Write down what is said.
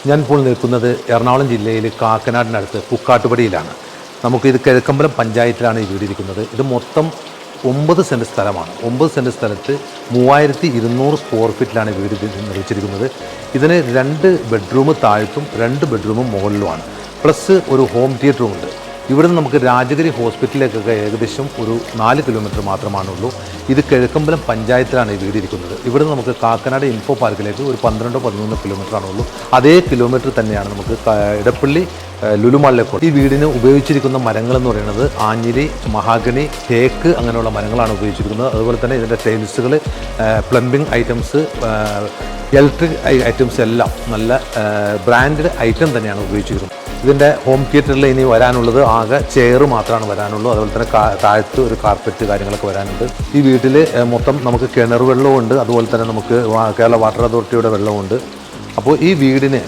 ഞാനിപ്പോൾ നിൽക്കുന്നത് എറണാകുളം ജില്ലയിൽ കാക്കനാടിനടുത്ത് പുക്കാട്ടുപടിയിലാണ്. നമുക്കിത് കിഴക്കമ്പലം പഞ്ചായത്തിലാണ് ഈ വീടിരിക്കുന്നത്. ഇത് മൊത്തം 9 സെൻറ്റ് സ്ഥലമാണ്. 9 സെൻറ്റ് സ്ഥലത്ത് 3200 സ്ക്വയർ ഫീറ്റിലാണ് വീട് നിർമ്മിച്ചിരിക്കുന്നത്. ഇതിന് 2 ബെഡ്റൂം താഴത്തും 2 ബെഡ്റൂം മുകളിലുമാണ്. പ്ലസ് ഒരു ഹോം തിയേറ്ററും ഉണ്ട്. ഇവിടുന്ന് നമുക്ക് രാജഗിരി ഹോസ്പിറ്റലിലേക്കൊക്കെ ഏകദേശം ഒരു 4 കിലോമീറ്റർ മാത്രമാണുള്ളൂ. ഇത് കിഴക്കമ്പലം പഞ്ചായത്തിലാണ് ഈ വീടിരിക്കുന്നത്. ഇവിടുന്ന് നമുക്ക് കാക്കനാട് ഇൻഫോ പാർക്കിലേക്ക് ഒരു 12-13 കിലോമീറ്ററാണുള്ളൂ. അതേ കിലോമീറ്റർ തന്നെയാണ് നമുക്ക് ഇടപ്പള്ളി ലുലുമാളിലേക്ക്. ഈ വീടിന് ഉപയോഗിച്ചിരിക്കുന്ന മരങ്ങളെന്ന് പറയുന്നത് ആഞ്ഞിലി, മഹാഗണി, തേക്ക് അങ്ങനെയുള്ള മരങ്ങളാണ് ഉപയോഗിച്ചിരിക്കുന്നത്. അതുപോലെ തന്നെ ഇതിൻ്റെ ടൈൽസുകൾ, പ്ലംബിംഗ് ഐറ്റംസ്, ഇലക്ട്രിക് ഐറ്റംസ് എല്ലാം നല്ല ബ്രാൻഡഡ് ഐറ്റം തന്നെയാണ് ഉപയോഗിച്ചിരിക്കുന്നത്. ഇതിൻ്റെ ഹോം തിയേറ്ററിൽ ഇനി വരാനുള്ളത് ആകെ ചെയർ മാത്രമാണ് വരാനുള്ളൂ. അതുപോലെ തന്നെ താഴത്ത് ഒരു കാർപ്പറ്റ് കാര്യങ്ങളൊക്കെ വരാനുണ്ട്. ഈ വീട്ടിൽ മൊത്തം നമുക്ക് കിണർ വെള്ളമുണ്ട്. അതുപോലെ തന്നെ നമുക്ക് കേരള വാട്ടർ അതോറിറ്റിയുടെ വെള്ളമുണ്ട്. അപ്പോൾ ഈ വീടിന്